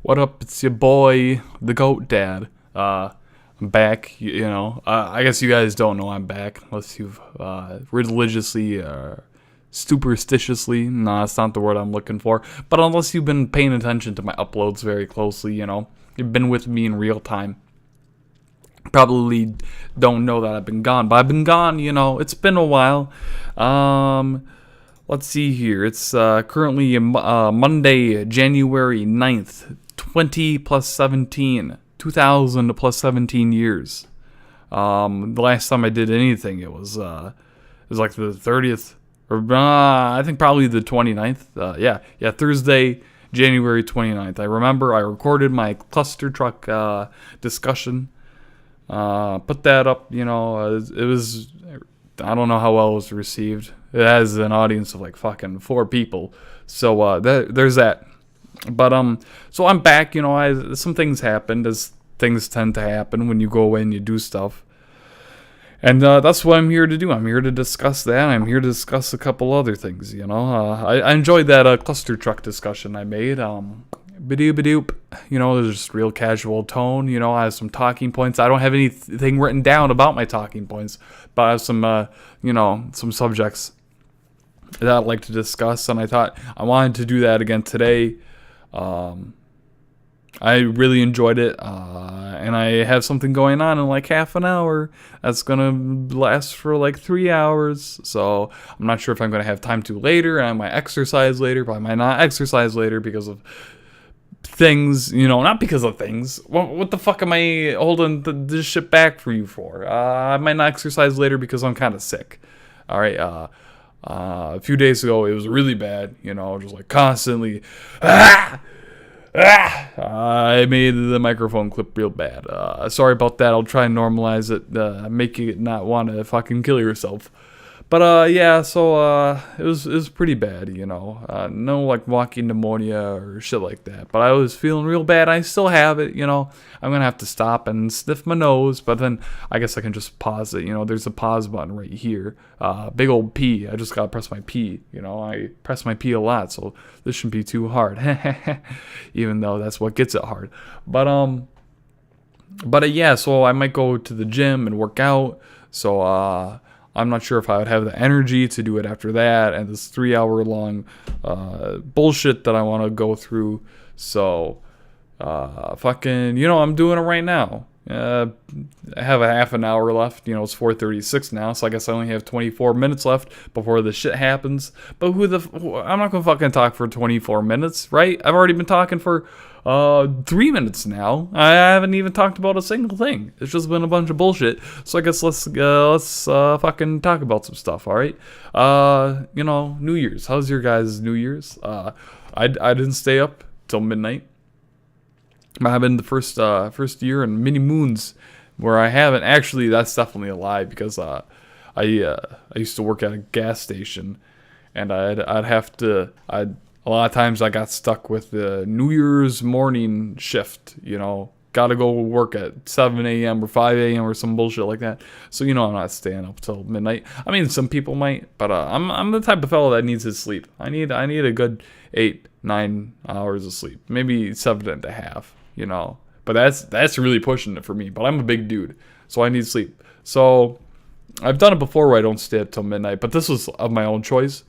What up? It's your boy, the Goat Dad. I'm back. I guess you guys don't know I'm back unless you've religiously, superstitiously. Nah, that's not the word I'm looking for. But unless you've been paying attention to my uploads very closely, you've been with me in real time. Probably don't know that I've been gone, but I've been gone. It's been a while. Let's see here. It's currently Monday, January 9th, 20 plus 17, 2000 plus 17 years. The last time I did anything, it was like the 30th, or I think probably the 29th. Yeah, Thursday, January 29th. I remember I recorded my cluster truck discussion. Put that up, it was, I don't know how well it was received. It has an audience of like fucking 4 people. So, there's that. But, so I'm back, some things happened, as things tend to happen when you go away and you do stuff. And, that's what I'm here to do. I'm here to discuss that. I'm here to discuss a couple other things, I enjoyed that, cluster truck discussion I made. Ba-doop. There's just real casual tone. I have some talking points. I don't have anything written down about my talking points, but I have some, some subjects that I'd like to discuss, and I thought I wanted to do that again today. I really enjoyed it, and I have something going on in like half an hour that's gonna last for like 3 hours, so I'm not sure if I'm gonna have time to later, and I might exercise later, but I might not exercise later because of things, not because of things. What the fuck am I holding this shit back for you for? I might not exercise later because I'm kind of sick. All right, a few days ago, it was really bad, just like constantly, I made the microphone clip real bad. Sorry about that. I'll try and normalize it, make you not want to fucking kill yourself. But, yeah, so, it was pretty bad, no, like, walking pneumonia or shit like that. But I was feeling real bad. I still have it, I'm gonna have to stop and sniff my nose. But then I guess I can just pause it, there's a pause button right here. Big old P. I just gotta press my P, I press my P a lot, so this shouldn't be too hard. Even though that's what gets it hard. But, yeah, so I might go to the gym and work out. So, I'm not sure if I would have the energy to do it after that, and this 3-hour long bullshit that I want to go through. So, fucking, I'm doing it right now. I have a half an hour left. It's 4:36 now, so I guess I only have 24 minutes left before the shit happens. But I'm not gonna fucking talk for 24 minutes, right? I've already been talking for 3 minutes now. I haven't even talked about a single thing. It's just been a bunch of bullshit. So I guess let's fucking talk about some stuff. All right. New Year's. How's your guys' New Year's? I didn't stay up till midnight. I've been the first year in many moons where I haven't. Actually, that's definitely a lie, because I used to work at a gas station, and a lot of times I got stuck with the New Year's morning shift. Gotta go work at 7 a.m. or 5 a.m. or some bullshit like that. So I'm not staying up till midnight. I mean, some people might, but I'm the type of fellow that needs his sleep. I need a good 8-9 hours of sleep, maybe 7.5. But that's really pushing it for me. But I'm a big dude, so I need sleep. So I've done it before where I don't stay up till midnight, but this was of my own choice.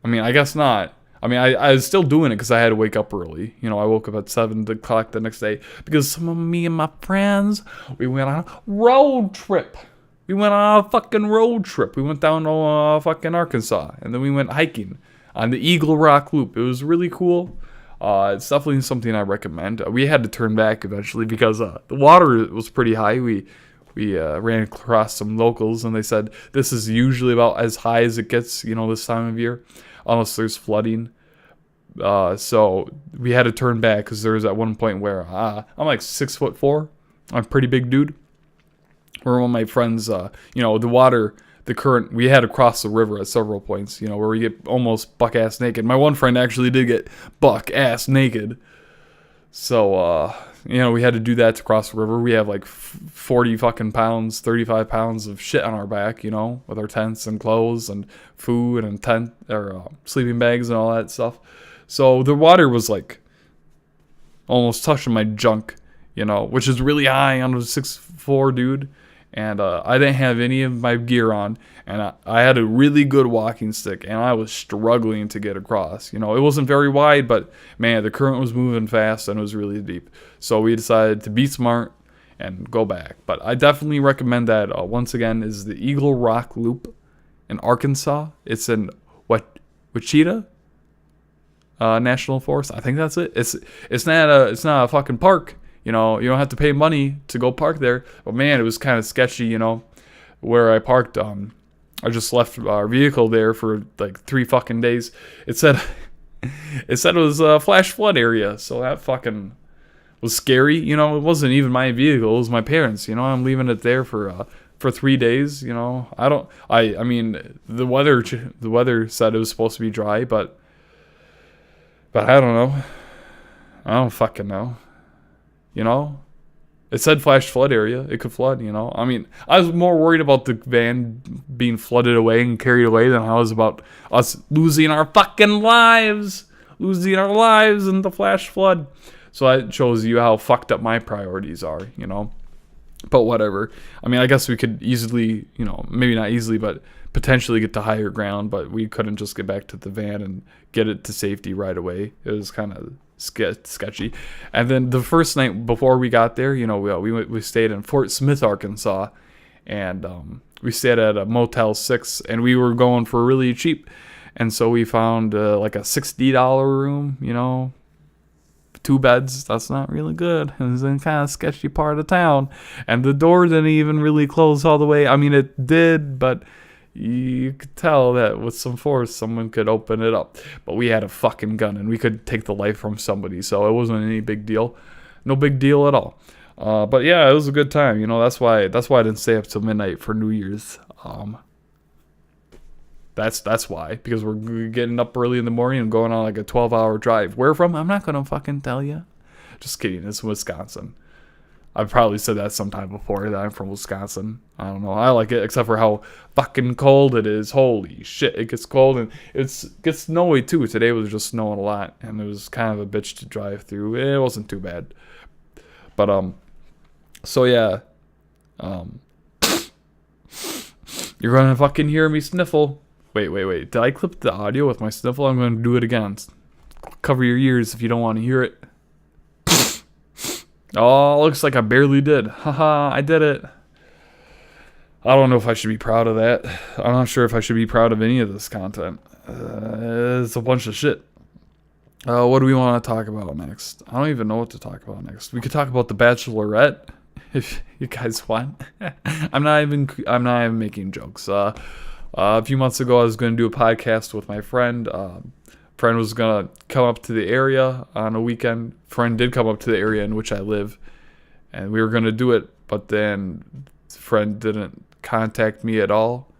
I mean, I guess not. I mean, I was still doing it because I had to wake up early. I woke up at 7 o'clock the next day because me and my friends, we went on a road trip. We went on a fucking road trip. We went down to fucking Arkansas, and then we went hiking on the Eagle Rock Loop. It was really cool. It's definitely something I recommend. We had to turn back eventually because the water was pretty high. We ran across some locals, and they said this is usually about as high as it gets, this time of year, unless there's flooding. So we had to turn back because there was at one point where I'm like 6'4". I'm a pretty big dude. Where one of my friends, the water, the current, we had to cross the river at several points, where we get almost buck-ass naked. My one friend actually did get buck-ass naked. So, we had to do that to cross the river. We have like 40 fucking pounds, 35 pounds of shit on our back, with our tents and clothes and food and sleeping bags and all that stuff. So the water was like almost touching my junk, which is really high on a 6'4" dude. And I didn't have any of my gear on, and I had a really good walking stick, and I was struggling to get across. It wasn't very wide, but man, the current was moving fast and it was really deep. So we decided to be smart and go back. But I definitely recommend that. Once again, is the Eagle Rock Loop in Arkansas. It's in Wichita National Forest. I think that's it. It's not a fucking park. You don't have to pay money to go park there. But man, it was kind of sketchy, where I parked. I just left our vehicle there for like 3 fucking days. It said it was a flash flood area, so that fucking was scary. It wasn't even my vehicle; it was my parents. I'm leaving it there for 3 days. I mean, the weather said it was supposed to be dry, but I don't know. I don't fucking know. It said flash flood area. It could flood, I mean, I was more worried about the van being flooded away and carried away than I was about us losing our fucking lives. Losing our lives in the flash flood. So that shows you how fucked up my priorities are, But whatever. I mean, I guess we could easily, maybe not easily, but potentially get to higher ground. But we couldn't just get back to the van and get it to safety right away. It was kind of sketchy. And then the first night before we got there, we stayed in Fort Smith, Arkansas, and we stayed at a Motel 6, and we were going for really cheap, and so we found like a $60 room, 2 beds. That's not really good. It was in kind of sketchy part of town, and the door didn't even really close all the way. I mean, it did, but you could tell that with some force, someone could open it up. But we had a fucking gun, and we could take the life from somebody, so it wasn't any big deal. No big deal at all. But yeah, it was a good time. That's why I didn't stay up till midnight for New Year's. That's why, because we're getting up early in the morning and going on like a 12-hour drive. Where from? I'm not gonna fucking tell you. Just kidding. It's Wisconsin. I've probably said that sometime before, that I'm from Wisconsin. I don't know. I like it, except for how fucking cold it is. Holy shit, it gets cold, and it gets snowy too. Today was just snowing a lot, and it was kind of a bitch to drive through. It wasn't too bad. But, so yeah. You're gonna fucking hear me sniffle. Wait. Did I clip the audio with my sniffle? I'm gonna do it again. Cover your ears if you don't want to hear it. Oh, looks like I barely did. Haha, I did it. I don't know if I should be proud of that. I'm not sure if I should be proud of any of this content. It's a bunch of shit. What do we want to talk about next? I don't even know what to talk about next. We could talk about The Bachelorette if you guys want. I'm not even making jokes. A few months ago, I was going to do a podcast with my friend. Friend was gonna come up to the area on a weekend. Friend did come up to the area in which I live, and we were gonna do it, but then friend didn't contact me at all.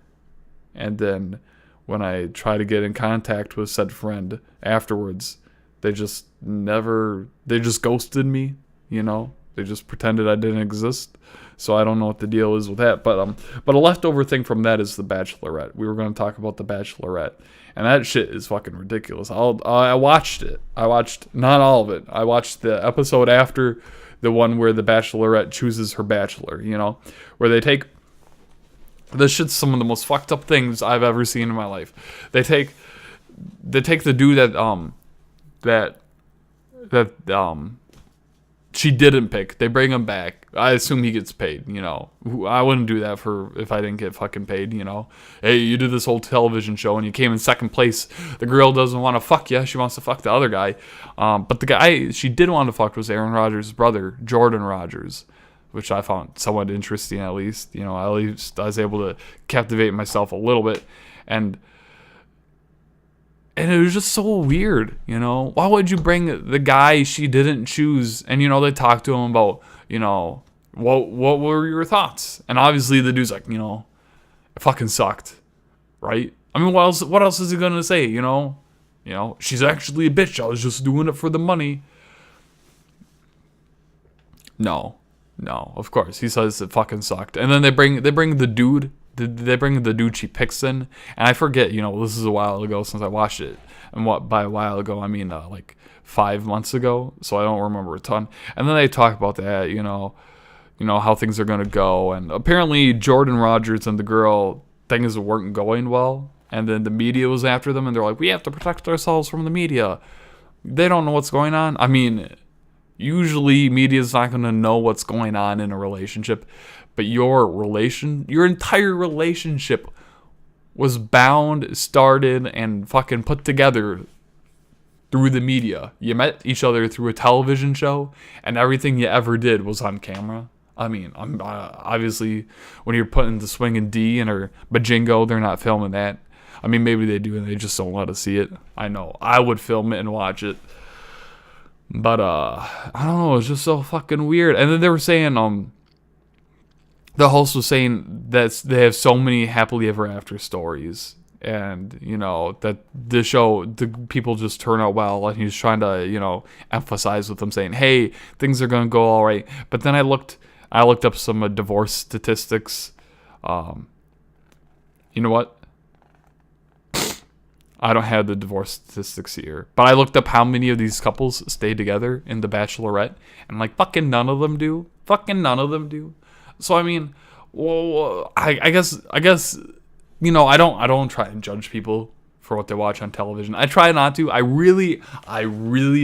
And then when I tried to get in contact with said friend afterwards, they just ghosted me. They just pretended I didn't exist. So I don't know what the deal is with that. But a leftover thing from that is The Bachelorette. We were going to talk about The Bachelorette. And that shit is fucking ridiculous. I watched it. I watched not all of it. I watched the episode after the one where the Bachelorette chooses her bachelor, where they take... This shit's some of the most fucked up things I've ever seen in my life. They take the dude that she didn't pick. They bring him back. I assume he gets paid, I wouldn't do that if I didn't get fucking paid, Hey, you did this whole television show and you came in second place. The girl doesn't want to fuck you. She wants to fuck the other guy. But the guy she did want to fuck was Aaron Rodgers' brother, Jordan Rodgers, which I found somewhat interesting, at least. At least I was able to captivate myself a little bit. And it was just so weird, Why would you bring the guy she didn't choose? And, they talked to him about, what were your thoughts? And obviously the dude's like, it fucking sucked, right? I mean, what else is he going to say, she's actually a bitch. I was just doing it for the money. No, of course. He says it fucking sucked. And then they bring the dude did they bring the dude she picks in? And I forget, this is a while ago since I watched it. And what by a while ago, I mean like 5 months ago. So I don't remember a ton. And then they talk about that, how things are going to go. And apparently Jordan Rogers and the girl, things weren't going well. And then the media was after them, and they're like, we have to protect ourselves from the media. They don't know what's going on. I mean, usually media's not going to know what's going on in a relationship. But your entire relationship was bound, started, and fucking put together through the media. You met each other through a television show, and everything you ever did was on camera. I mean, obviously, when you're putting the swinging D in or Bajingo, they're not filming that. I mean, maybe they do, and they just don't let us see it. I know. I would film it and watch it. But, I don't know. It's just so fucking weird. And then they were saying, the host was saying that they have so many happily ever after stories. And, that the people just turn out well. And he's trying to, emphasize with them saying, hey, things are going to go all right. But then I looked up some divorce statistics. You know what? I don't have the divorce statistics here. But I looked up how many of these couples stay together in The Bachelorette. And, fucking none of them do. Fucking none of them do. So, I mean, well, I guess, I don't try and judge people for what they watch on television. I try not to. I really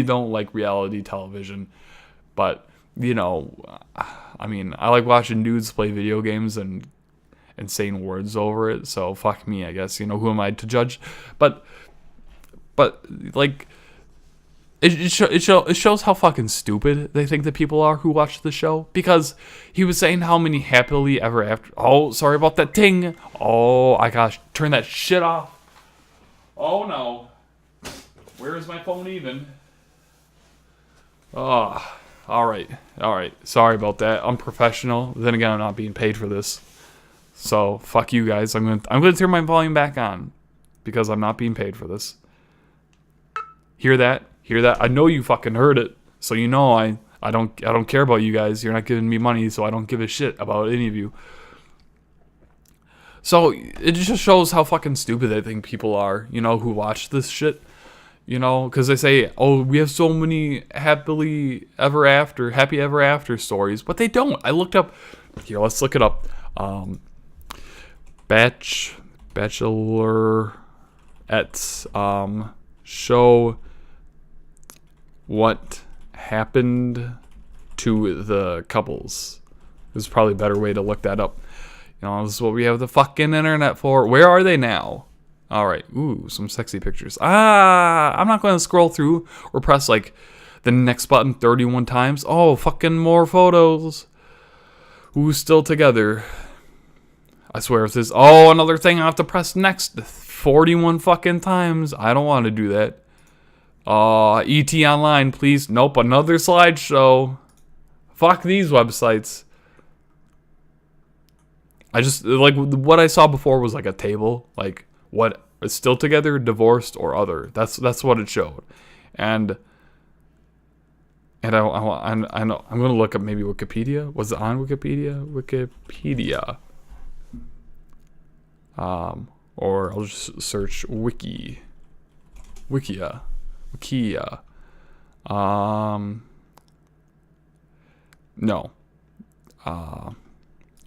don't like reality television. But, I mean, I like watching dudes play video games and saying words over it. So, fuck me, I guess. Who am I to judge? But it shows how fucking stupid they think that people are who watch the show. Because he was saying how many happily ever after... Oh, sorry about that ting. Oh, I gotta turn that shit off. Oh, no. Where is my phone even? Oh, all right. Sorry about that. I'm professional. Then again, I'm not being paid for this. So, fuck you guys. I'm gonna turn my volume back on. Because I'm not being paid for this. Hear that? I know you fucking heard it. So I don't care about you guys. You're not giving me money, so I don't give a shit about any of you. So it just shows how fucking stupid I think people are, who watch this shit. Because they say, oh, we have so many happy ever after stories, but they don't. I looked up. Here, let's look it up. Bachelorettes show what happened to the couples. There's probably a better way to look that up. This is what we have the fucking internet for. Where are they now? All right. Ooh, some sexy pictures. I'm not going to scroll through or press the next button 31 times. Oh, fucking more photos. Who's still together? I swear if this... Oh, another thing I have to press next 41 fucking times. I don't want to do that. ET Online, please. Nope, another slideshow. Fuck these websites. I just, what I saw before was a table. What is still together, divorced, or other. That's what it showed. And I know, I'm going to look up maybe Wikipedia. Was it on Wikipedia? Wikipedia. Or I'll just search Wikia. No.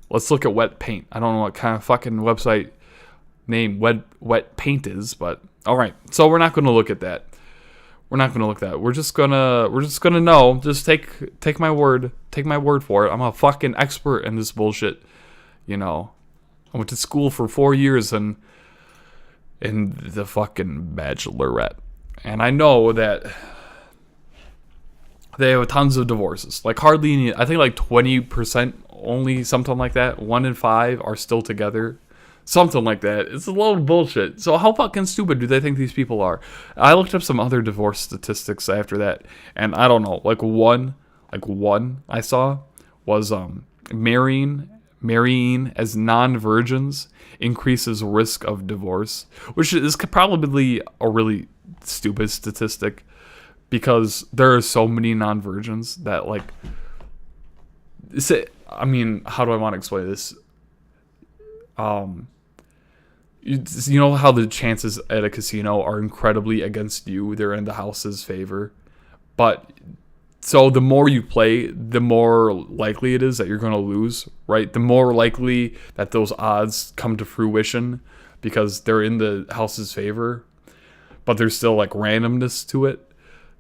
Let's look at Wet Paint. I don't know what kind of fucking website name Wet Paint is, but all right. So we're not going to look at that. We're just gonna know. Just take my word. Take my word for it. I'm a fucking expert in this bullshit. I went to school for 4 years in the fucking Bachelorette. And I know that they have tons of divorces. Hardly any, I think 20% only, something like that. 1 in 5 are still together. Something like that. It's a load of bullshit. So how fucking stupid do they think these people are? I looked up some other divorce statistics after that. And I don't know. One I saw was marrying as non-virgins increases risk of divorce, which is probably a really stupid statistic because there are so many non-virgins that how do I want to explain this? You know how the chances at a casino are incredibly against you. They're in the house's favor. But so the more you play, the more likely it is that you're going to lose, right? The more likely that those odds come to fruition because they're in the house's favor, but there's still like randomness to it.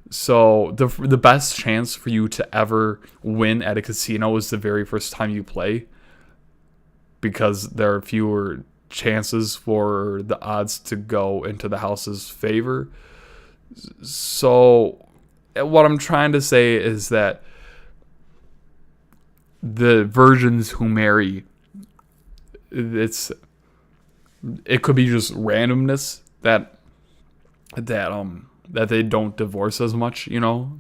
So the best chance for you to ever win at a casino is the very first time you play, because there are fewer chances for the odds to go into the house's favor. So what I'm trying to say is that the virgins who marry, it could be just randomness that they don't divorce as much, that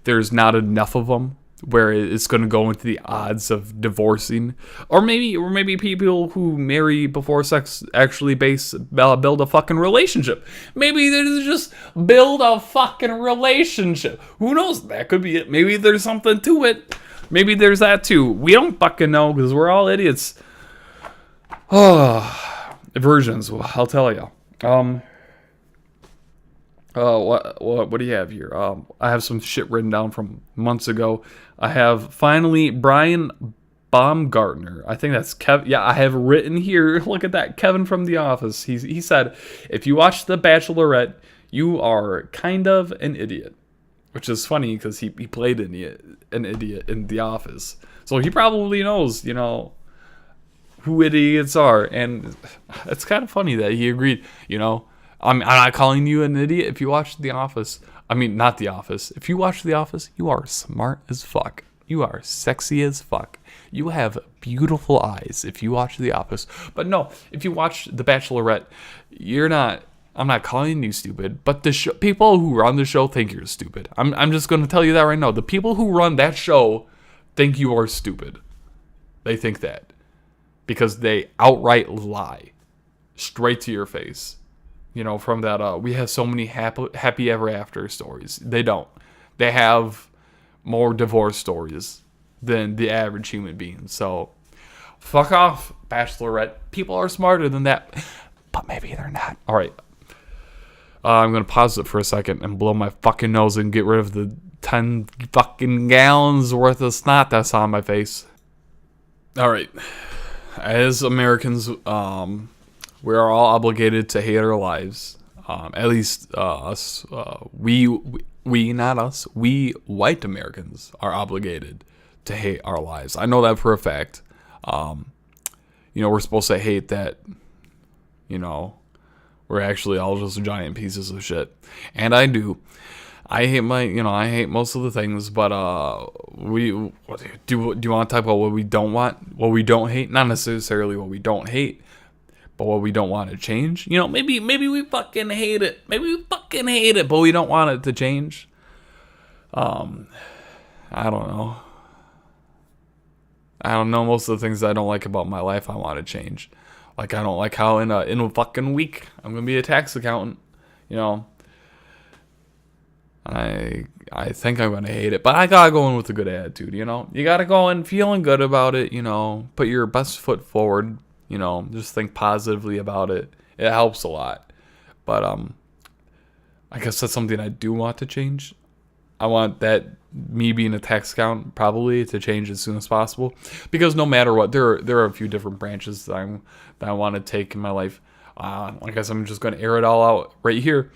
there's not enough of them where it's going to go into the odds of divorcing, or maybe people who marry before sex actually build a fucking relationship. Maybe they just build a fucking relationship. Who knows? That could be it. Maybe there's something to it. Maybe there's that too. We don't fucking know because we're all idiots. Virgins, I'll tell you. What do you have here? I have some shit written down from months ago. I have finally Brian Baumgartner. I think that's Kevin. Yeah, I have written here. Look at that, Kevin from The Office. He said, if you watch The Bachelorette, you are kind of an idiot, which is funny because he played an idiot in The Office, so he probably knows, who idiots are, and it's kind of funny that he agreed. I'm not calling you an idiot if you watch The Office. I mean, not The Office. If you watch The Office, you are smart as fuck. You are sexy as fuck. You have beautiful eyes if you watch The Office. But no, if you watch The Bachelorette, you're not... I'm not calling you stupid, but the people who run the show think you're stupid. I'm just going to tell you that right now. The people who run that show think you are stupid. They think that. Because they outright lie. Straight to your face. From that, we have so many happy ever after stories. They don't. They have more divorce stories than the average human being. So, fuck off, Bachelorette. People are smarter than that. But maybe they're not. All right. I'm going to pause it for a second and blow my fucking nose and get rid of the 10 fucking gallons worth of snot that's on my face. All right. As Americans, we are all obligated to hate our lives. At least us. We, not us. We white Americans are obligated to hate our lives. I know that for a fact. We're supposed to hate that, we're actually all just giant pieces of shit. And I do. I hate I hate most of the things, but do you want to talk about what we don't want, what we don't hate? Not necessarily what we don't hate, but what we don't want to change. Maybe we fucking hate it. Maybe we fucking hate it, but we don't want it to change. I don't know. Most of the things I don't like about my life, I want to change. Like, I don't like how in a fucking week I'm gonna be a tax accountant. I think I'm gonna hate it, but I gotta go in with a good attitude. You gotta go in feeling good about it. Put your best foot forward. Just think positively about it. It helps a lot. But I guess that's something I do want to change. I want that, me being a tax accountant, probably to change as soon as possible, because no matter what, there are a few different branches that I want to take in my life. I guess I'm just gonna air it all out right here.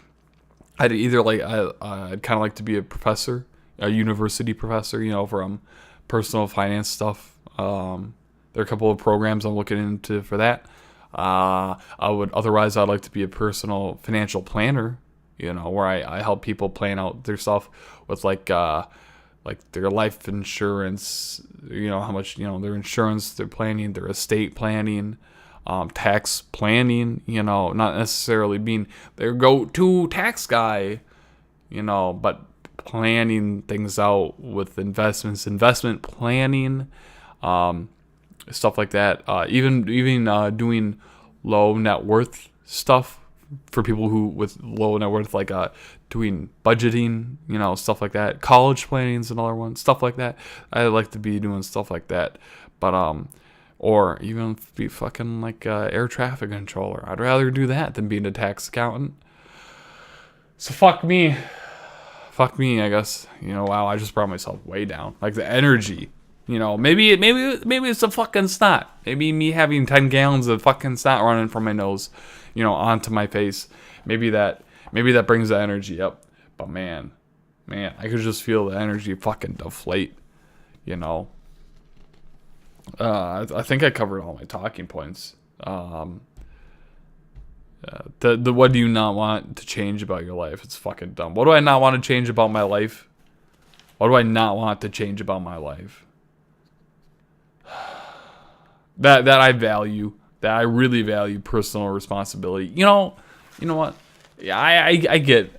I'd kind of like to be a professor, a university professor, from personal finance stuff. There are a couple of programs I'm looking into for that. I'd like to be a personal financial planner, where I help people plan out their stuff with like their life insurance, how much, their insurance, their planning, their estate planning, tax planning, not necessarily being their go-to tax guy, but planning things out with investment planning, stuff like that. Even doing low net worth stuff for people who with low net worth, like doing budgeting, stuff like that. College planning is another one, stuff like that. I like to be doing stuff like that. or even be fucking like air traffic controller. I'd rather do that than being a tax accountant. So fuck me, I guess. Wow, I just brought myself way down. Like the energy, maybe it's the fucking snot. Maybe me having 10 gallons of fucking snot running from my nose, onto my face. Maybe that brings the energy up. But man, I could just feel the energy fucking deflate. I think I covered all my talking points. The what do you not want to change about your life? It's fucking dumb. What do I not want to change about my life? What do I not want to change about my life? That I value. That I really value personal responsibility. You know what? Yeah, I get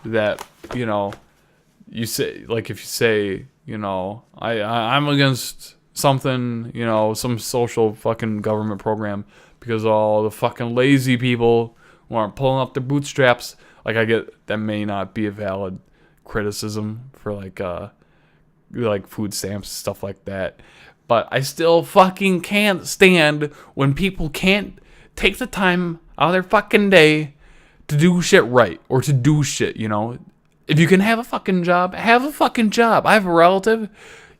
that. You say, like, if you say, I'm against something, some social fucking government program because all the fucking lazy people who aren't pulling up their bootstraps. Like, I get that may not be a valid criticism for like food stamps, stuff like that. But I still fucking can't stand when people can't take the time out of their fucking day to do shit right or to do shit, If you can have a fucking job, have a fucking job. I have a relative.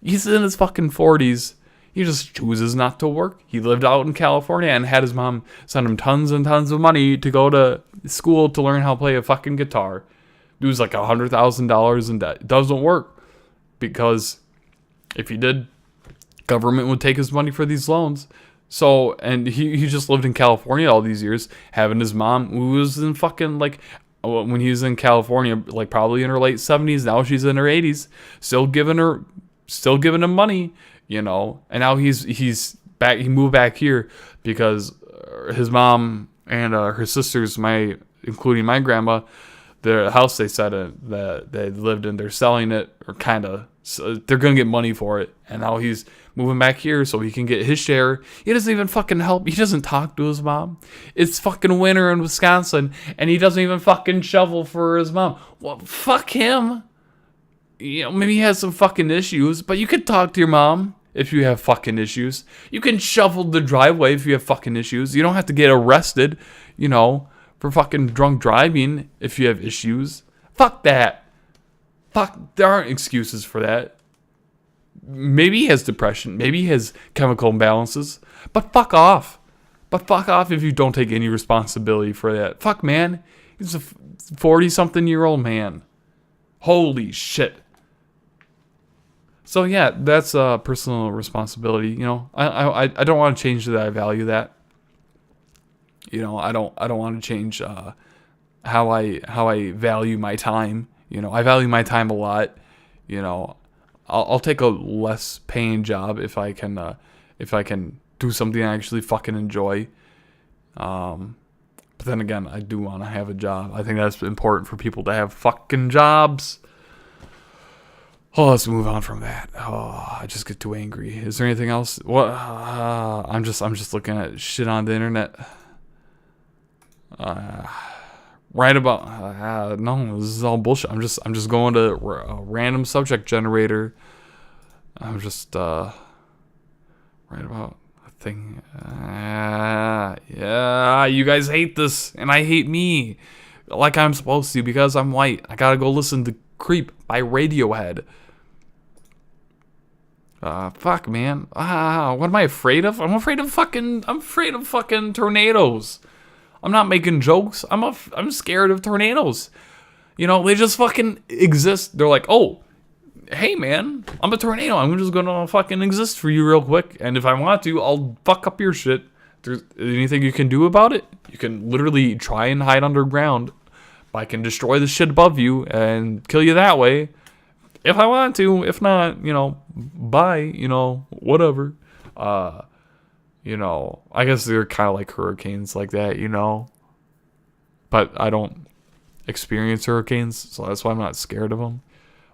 He's in his fucking 40s. He just chooses not to work. He lived out in California and had his mom send him tons and tons of money to go to school to learn how to play a fucking guitar. Dude's like $100,000 in debt. It doesn't work because if he did, government would take his money for these loans. So, and he just lived in California all these years, having his mom, who was in fucking, like, when he was in California, like, probably in her late 70s, now she's in her 80s, still giving him money, and now he's back, he moved back here because his mom and her sisters, including my grandma, the house they said that they lived in, they're selling it, or kind of, so they're gonna get money for it, and now he's moving back here so he can get his share. He doesn't even fucking help. He doesn't talk to his mom. It's fucking winter in Wisconsin, and he doesn't even fucking shovel for his mom. Well, fuck him. Maybe he has some fucking issues, but you can talk to your mom if you have fucking issues. You can shovel the driveway if you have fucking issues. You don't have to get arrested, for fucking drunk driving if you have issues. Fuck that. Fuck, there aren't excuses for that. Maybe he has depression. Maybe he has chemical imbalances. But fuck off. If you don't take any responsibility for that. Fuck, man. He's a 40-something-year-old man. Holy shit. So yeah, that's personal responsibility. I don't want to change that. I value that. I don't want to change how I value my time. I value my time a lot. I'll take a less paying job if I can do something I actually fucking enjoy. But then again, I do want to have a job. I think that's important for people to have fucking jobs. Oh, let's move on from that. Oh, I just get too angry. Is there anything else? What? I'm just looking at shit on the internet. Right about no, this is all bullshit. I'm just going to a random subject generator. I'm just right about a thing. Yeah, you guys hate this, and I hate me, like I'm supposed to because I'm white. I gotta go listen to "Creep" by Radiohead. Fuck, man. What am I afraid of? I'm afraid of fucking tornadoes. I'm not making jokes. I'm scared of tornadoes. They just fucking exist. They're like, oh, hey man, I'm a tornado. I'm just gonna fucking exist for you real quick. And if I want to, I'll fuck up your shit. There's anything you can do about it? You can literally try and hide underground. I can destroy the shit above you and kill you that way. If I want to. If not, bye. Whatever. I guess they're kind of like hurricanes like that, But I don't experience hurricanes, so that's why I'm not scared of them.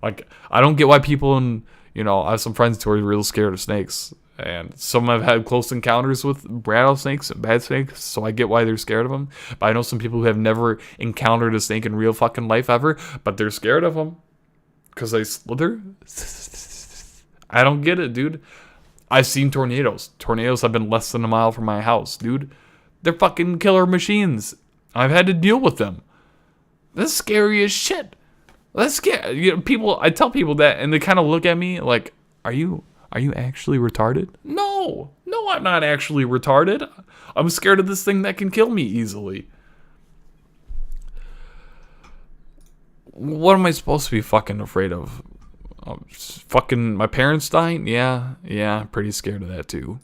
Like, I don't get why people I have some friends who are real scared of snakes. And some have had close encounters with rattlesnakes and bad snakes, so I get why they're scared of them. But I know some people who have never encountered a snake in real fucking life ever, but they're scared of them. Because they slither? I don't get it, dude. I've seen tornadoes. Tornadoes have been less than a mile from my house, dude. They're fucking killer machines. I've had to deal with them. That's scary as shit. That's scary. You know, people, I tell people that, and they kind of look at me like, "Are you actually retarded?" No, I'm not actually retarded. I'm scared of this thing that can kill me easily. What am I supposed to be fucking afraid of? Fucking my parents dying? Yeah, pretty scared of that too.